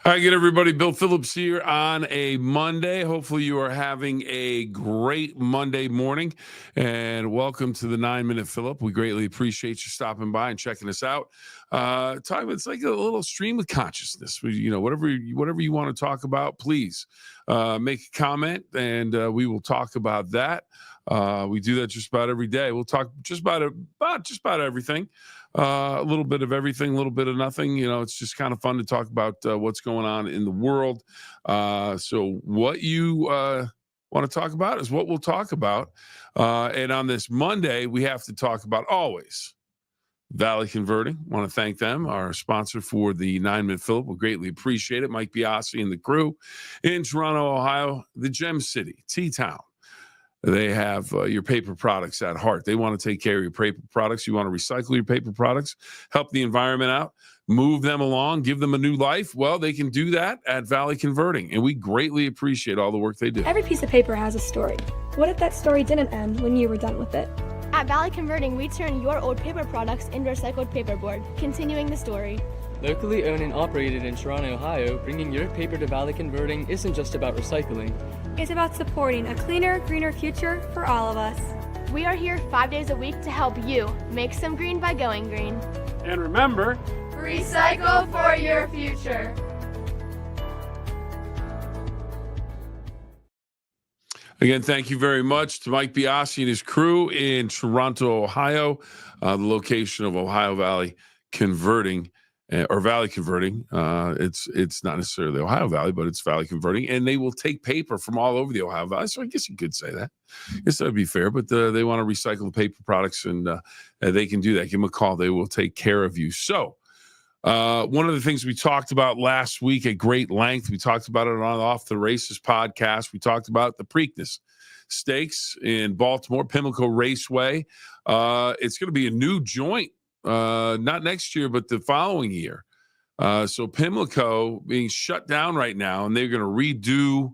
Hi again, everybody. Bill Phillips here on a Monday. Hopefully, you are having a great Monday morning, and welcome to the 9-Minute Phill-Up. We greatly appreciate you stopping by and checking us out. It's like a little stream of consciousness. Whatever you want to talk about, please make a comment, and we will talk about that. We do that just about every day. We'll talk just about everything. A little bit of everything, a little bit of nothing. It's just kind of fun to talk about what's going on in the world. So what you want to talk about is what we'll talk about. And on this Monday, we have to talk about always Valley Converting. Want to thank them, our sponsor for the 9-Minute Phill-Up. We'll greatly appreciate it. Mike Biasi and the crew in Toronto, Ohio, the Gem City, T-Town. They have your paper products at heart. They want to take care of your paper products. You want to recycle your paper products, help the environment out, move them along, give them a new life. Well, they can do that at Valley Converting, and we greatly appreciate all the work they do. Every piece of paper has a story. What if that story didn't end when you were done with it? At Valley Converting, we turn your old paper products into recycled paperboard, continuing the story. Locally owned and operated in Toronto, Ohio, bringing your paper to Valley Converting isn't just about recycling. It's about supporting a cleaner, greener future for all of us. We are here 5 days a week to help you make some green by going green. And remember, recycle for your future. Again, thank you very much to Mike Biasi and his crew in Toronto, Ohio, the location of Ohio Valley Converting. Or Valley Converting. It's not necessarily the Ohio Valley, but it's Valley Converting, and they will take paper from all over the Ohio Valley. So I guess you could say that. I guess that would be fair, but they want to recycle the paper products, and they can do that. Give them a call. They will take care of you. So one of the things we talked about last week at great length, we talked about it on Off the Races podcast. We talked about the Preakness Stakes in Baltimore, Pimlico Raceway. It's going to be a new joint. Not next year, but the following year. So Pimlico being shut down right now, and they're going to redo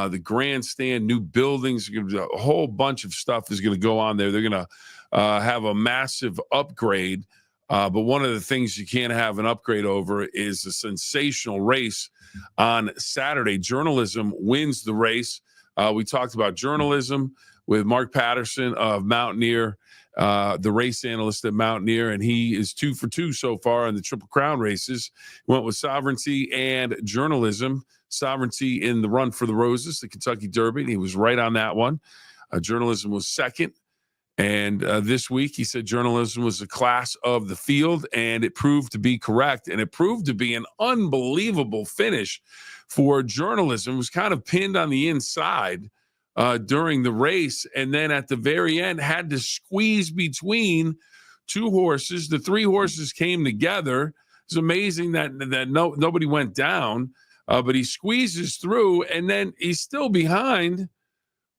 the grandstand, new buildings. A whole bunch of stuff is going to go on there. They're going to have a massive upgrade. But one of the things you can't have an upgrade over is a sensational race on Saturday. Journalism wins the race. We talked about journalism with Mark Patterson of Mountaineer, the race analyst at Mountaineer, and he is 2 for 2 so far in the Triple Crown races. Went with sovereignty and journalism. Sovereignty in the Run for the Roses, the Kentucky Derby, and he was right on that one. Journalism was second. And this week, he said journalism was the class of the field, and it proved to be correct. And it proved to be an unbelievable finish for journalism. It was kind of pinned on the inside during the race, and then at the very end had to squeeze between two horses. The three horses came together. It's amazing that nobody went down, but he squeezes through, and then he's still behind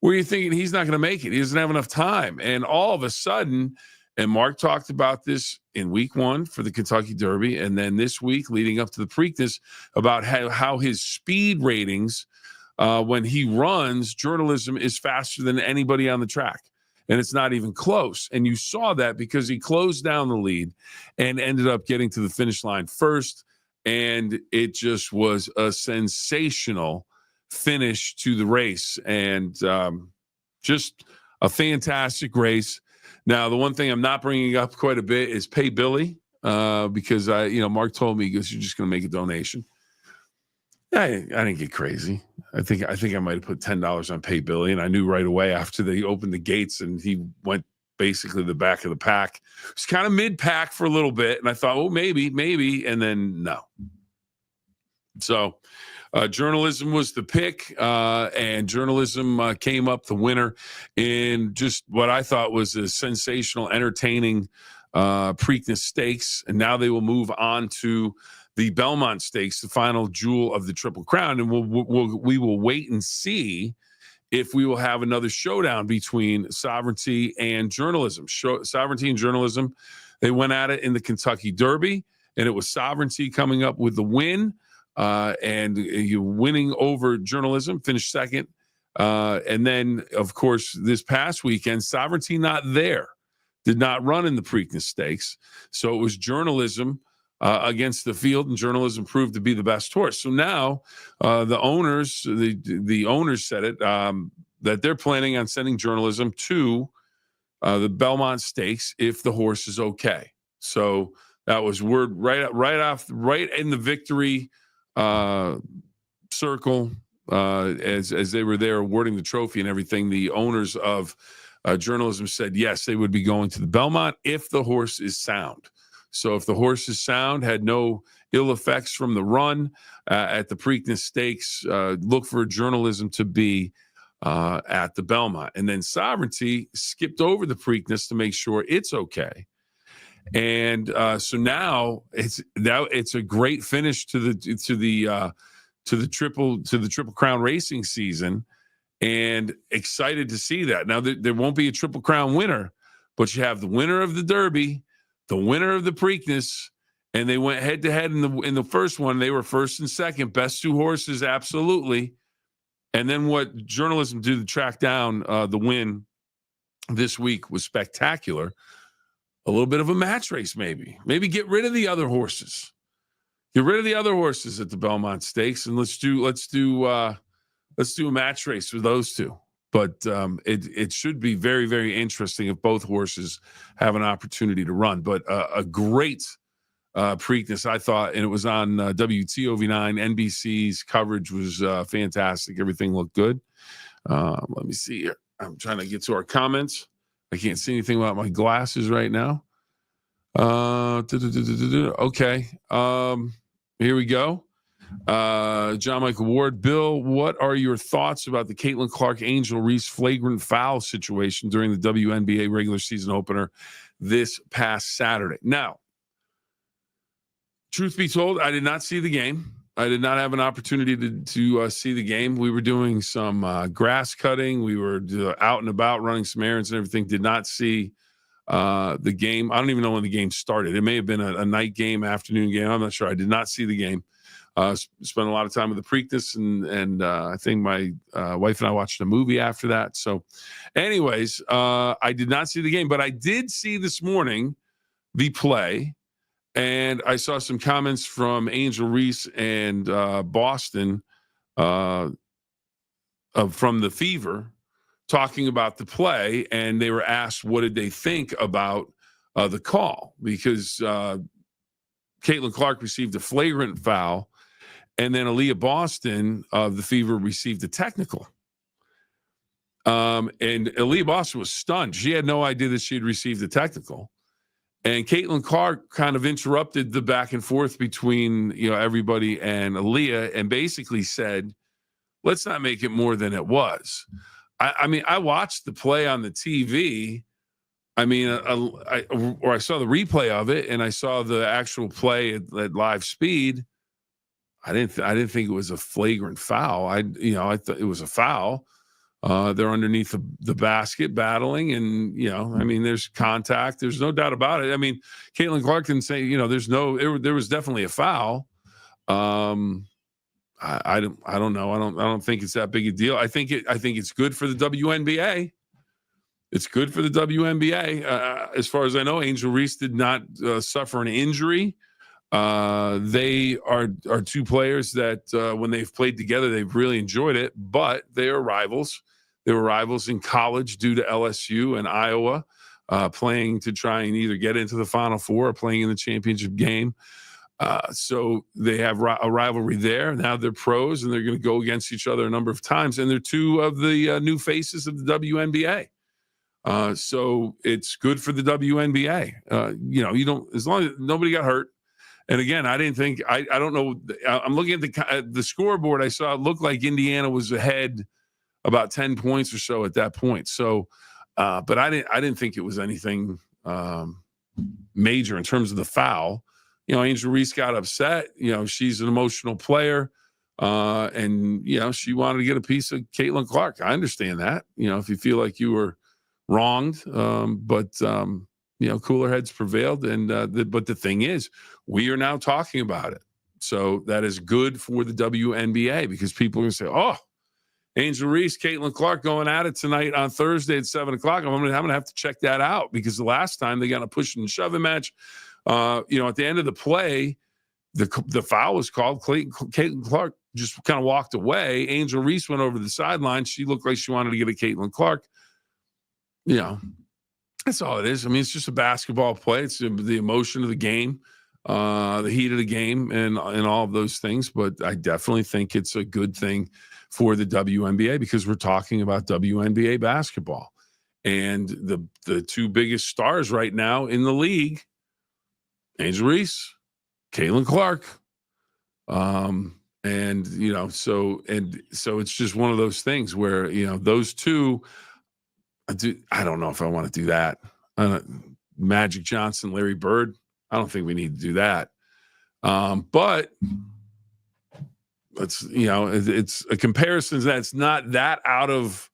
where you're thinking he's not going to make it. He doesn't have enough time. And all of a sudden, and Mark talked about this in week 1 for the Kentucky Derby, and then this week leading up to the Preakness, about how his speed ratings when he runs, journalism is faster than anybody on the track. And it's not even close. And you saw that because he closed down the lead and ended up getting to the finish line first. And it just was a sensational finish to the race. And just a fantastic race. Now, the one thing I'm not bringing up quite a bit is Pay Billy, because Mark told me, he goes, you're just going to make a donation. I didn't get crazy. I think I might have put $10 on Pay Billy, and I knew right away after they opened the gates and he went basically the back of the pack. It was kind of mid-pack for a little bit, and I thought, oh, maybe, and then no. So journalism was the pick, and journalism came up the winner in just what I thought was a sensational, entertaining Preakness Stakes, and now they will move on to the Belmont Stakes, the final jewel of the Triple Crown, and we will wait and see if we will have another showdown between sovereignty and journalism. Sovereignty and journalism, they went at it in the Kentucky Derby, and it was sovereignty coming up with the win, and you winning over journalism, finished second. And then, of course, this past weekend, sovereignty not there, did not run in the Preakness Stakes, so it was journalism against the field, and Journalism proved to be the best horse. So now the owners said it, that they're planning on sending Journalism to the Belmont Stakes if the horse is okay. So that was word right in the victory circle as they were there awarding the trophy and everything. The owners of Journalism said yes, they would be going to the Belmont if the horse is sound. So if the horse is sound, had no ill effects from the run at the Preakness Stakes, look for Journalism to be at the Belmont. And then Sovereignty skipped over the Preakness to make sure it's okay. And so now it's a great finish to the Triple Crown racing season, and excited to see that. Now there won't be a Triple Crown winner, but you have the winner of the Derby, the winner of the Preakness, and they went head to head in the first one. They were first and second, best two horses, absolutely. And then what Journalism did to track down the win this week was spectacular. A little bit of a match race, maybe get rid of the other horses. Get rid of the other horses at the Belmont Stakes, and let's do a match race with those two. But it should be very, very interesting if both horses have an opportunity to run. But a great Preakness, I thought, and it was on WTOV9. NBC's coverage was fantastic. Everything looked good. Let me see here. I'm trying to get to our comments. I can't see anything without my glasses right now. Okay. Here we go. John Michael Ward. Bill, what are your thoughts about the Caitlin Clark Angel Reese flagrant foul situation during the WNBA regular season opener this past Saturday? Now, truth be told, I did not see the game. I did not have an opportunity to see the game. We were doing some grass cutting. We were out and about running some errands and everything. Did not see the game. I don't even know when the game started. It may have been a night game, afternoon game. I'm not sure. I did not see the game. Spent a lot of time with the Preakness, and I think my wife and I watched a movie after that. So anyways, I did not see the game, but I did see this morning the play. And I saw some comments from Angel Reese and Boston from the Fever talking about the play, and they were asked what did they think about the call, because Caitlin Clark received a flagrant foul, and then Aaliyah Boston of the Fever received a technical. And Aaliyah Boston was stunned. She had no idea that she had received a technical. And Caitlin Clark kind of interrupted the back and forth between everybody and Aaliyah, and basically said, "Let's not make it more than it was." I mean, I watched the play on the TV. I mean, I saw the replay of it, and I saw the actual play at live speed. I didn't think it was a flagrant foul. I thought it was a foul. They're underneath the basket battling, and I mean, there's contact. There's no doubt about it. I mean, Caitlin Clark didn't say there was definitely a foul. I don't know. I don't think it's that big a deal. I think it's good for the WNBA. It's good for the WNBA. As far as I know, Angel Reese did not suffer an injury. They are two players that when they've played together, they've really enjoyed it, but they are rivals. They were rivals in college due to LSU and Iowa playing to try and either get into the Final Four or playing in the championship game. So they have a rivalry there. Now they're pros, and they're going to go against each other a number of times. And they're two of the new faces of the WNBA. So it's good for the WNBA. You don't, as long as nobody got hurt. And again, I didn't think, I don't know. I'm looking at the scoreboard. I saw it looked like Indiana was ahead about 10 points or so at that point. So, but I didn't think it was anything major in terms of the foul. Angel Reese got upset. She's an emotional player. And she wanted to get a piece of Caitlin Clark. I understand that, if you feel like you were wronged, but cooler heads prevailed. But the thing is, we are now talking about it. So that is good for the WNBA, because people are going to say, oh, Angel Reese, Caitlin Clark going at it tonight on Thursday at 7 o'clock. I'm gonna have to check that out because the last time they got a push and shoving match. At the end of the play, the foul was called. Caitlin Clark just kind of walked away. Angel Reese went over the sideline. She looked like she wanted to get a Caitlin Clark. That's all it is. I mean, it's just a basketball play. It's the emotion of the game, the heat of the game, and all of those things. But I definitely think it's a good thing for the WNBA because we're talking about WNBA basketball. And the two biggest stars right now in the league, Angel Reese, Caitlin Clark. So it's just one of those things where, those two, I don't know if I want to do that. Magic Johnson, Larry Bird, I don't think we need to do that. But it's a comparison that's not that out of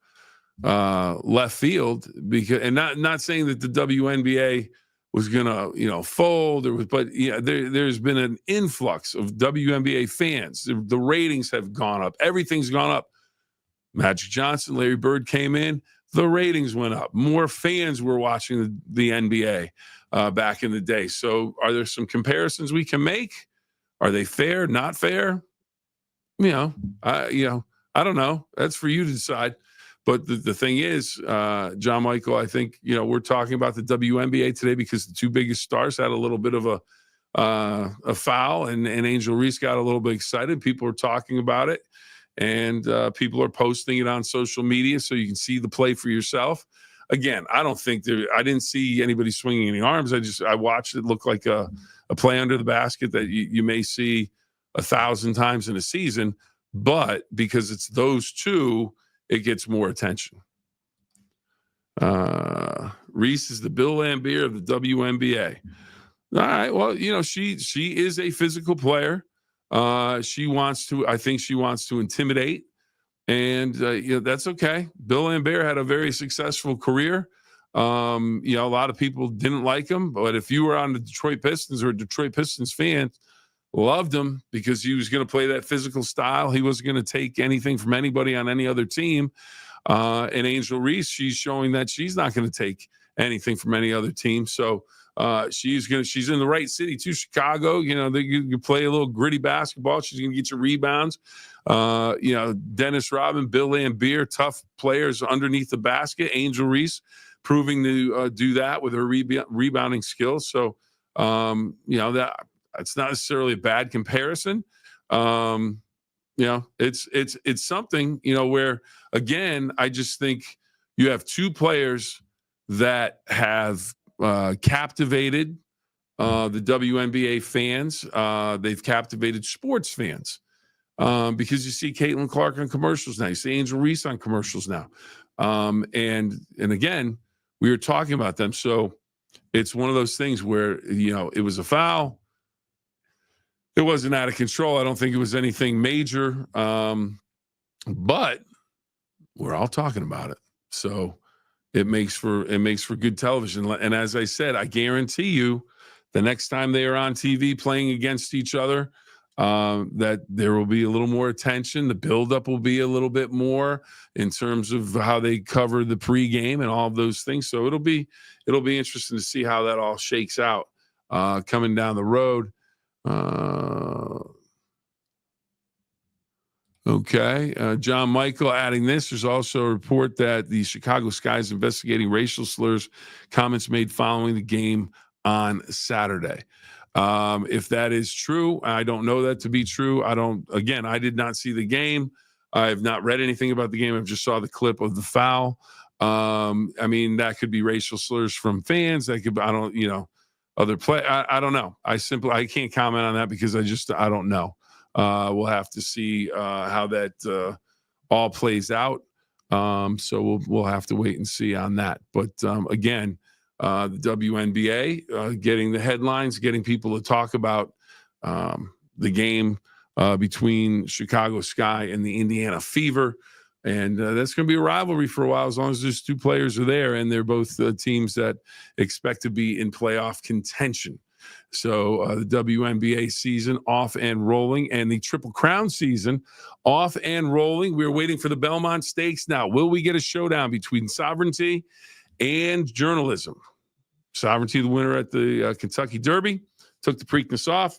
left field because, and not saying that the WNBA was gonna fold there's been an influx of WNBA fans. The ratings have gone up. Everything's gone up. Magic Johnson, Larry Bird came in. The ratings went up. More fans were watching the NBA back in the day. So are there some comparisons we can make? Are they fair, not fair? I don't know. That's for you to decide. But the thing is, John Michael, I think, we're talking about the WNBA today because the two biggest stars had a little bit of a foul and Angel Reese got a little bit excited. People are talking about it and people are posting it on social media so you can see the play for yourself. Again, I didn't see anybody swinging any arms. I watched it look like a play under the basket that you may see 1,000 times in a season, but because it's those two, it gets more attention. Reese is the Bill Laimbeer of the WNBA. All right. Well, she is a physical player. I think she wants to intimidate, and that's okay. Bill Laimbeer had a very successful career. A lot of people didn't like him, but if you were on the Detroit Pistons or a Detroit Pistons fan, loved him because he was going to play that physical style. He wasn't going to take anything from anybody on any other team. And Angel Reese, she's showing that she's not going to take anything from any other team. So she's in the right city too, Chicago. You play a little gritty basketball. She's going to get your rebounds. Dennis Rodman, Bill Laimbeer, tough players underneath the basket. Angel Reese proving to do that with her rebounding skills. So that's not necessarily a bad comparison. It's something, where, again, I just think you have two players that have captivated the WNBA fans. They've captivated sports fans because you see Caitlin Clark on commercials now. You see Angel Reese on commercials now. And again, we were talking about them. So it's one of those things where, it was a foul. It wasn't out of control. I don't think it was anything major. But we're all talking about it. So it makes for good television. And as I said, I guarantee you the next time they are on TV playing against each other, that there will be a little more attention. The buildup will be a little bit more in terms of how they cover the pregame and all of those things. So it'll be interesting to see how that all shakes out coming down the road. John Michael adding this. There's also a report that the Chicago Sky is investigating racial slurs, comments made following the game on Saturday. If that is true, I don't know that to be true. I did not see the game. I have not read anything about the game. I just saw the clip of the foul. That could be racial slurs from fans. That could be, other play. I don't know. I can't comment on that because I don't know. We'll have to see how that all plays out. So we'll have to wait and see on that. But again, the WNBA getting the headlines, getting people to talk about the game between Chicago Sky and the Indiana Fever. And that's going to be a rivalry for a while as long as those two players are there. And they're both teams that expect to be in playoff contention. So the WNBA season off and rolling, and the Triple Crown season off and rolling. We're waiting for the Belmont Stakes now. Will we get a showdown between Sovereignty and Journalism? Sovereignty, the winner at the Kentucky Derby, took the Preakness off.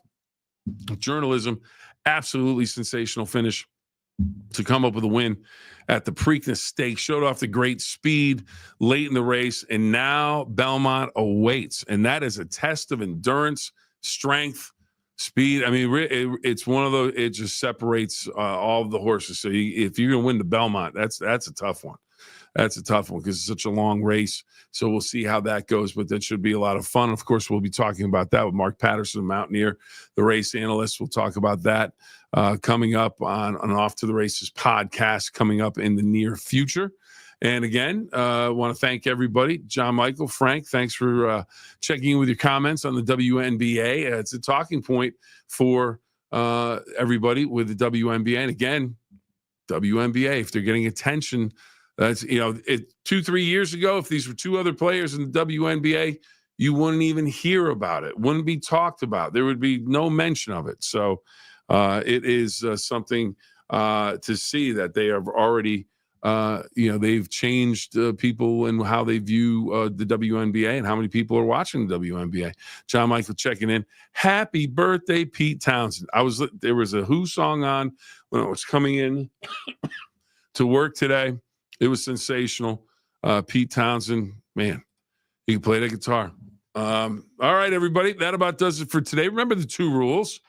Journalism, absolutely sensational finish to come up with a win at the Preakness Stakes. Showed off the great speed late in the race, and now Belmont awaits. And that is a test of endurance, strength, speed. I mean, it's one of those, it just separates all of the horses. So if you're going to win the Belmont, that's a tough one. That's a tough one because it's such a long race. So we'll see how that goes, but that should be a lot of fun. Of course, we'll be talking about that with Mark Patterson, Mountaineer, the race analyst. We'll talk about that coming up on an Off to the Races podcast coming up in the near future. And again, I want to thank everybody. John Michael, Frank, thanks for checking in with your comments on the WNBA. It's a talking point for everybody with the WNBA. And again, WNBA, if they're getting attention, that's, 2-3 years ago, if these were two other players in the WNBA, you wouldn't even hear about it, wouldn't be talked about. There would be no mention of it. So it is something to see that they have already, they've changed people and how they view the WNBA and how many people are watching the WNBA. John Michael checking in. Happy birthday, Pete Townsend. There was a Who song on when I was coming in to work today. It was sensational. Pete Townsend, man, he can play the guitar. All right, everybody. That about does it for today. Remember the 2 rules.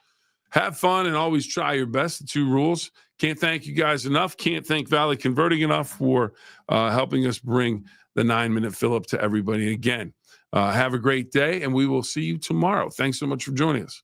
Have fun and always try your best. The 2 rules. Can't thank you guys enough. Can't thank Valley Converting enough for helping us bring the 9-minute Phill-Up to everybody. Again, have a great day, and we will see you tomorrow. Thanks so much for joining us.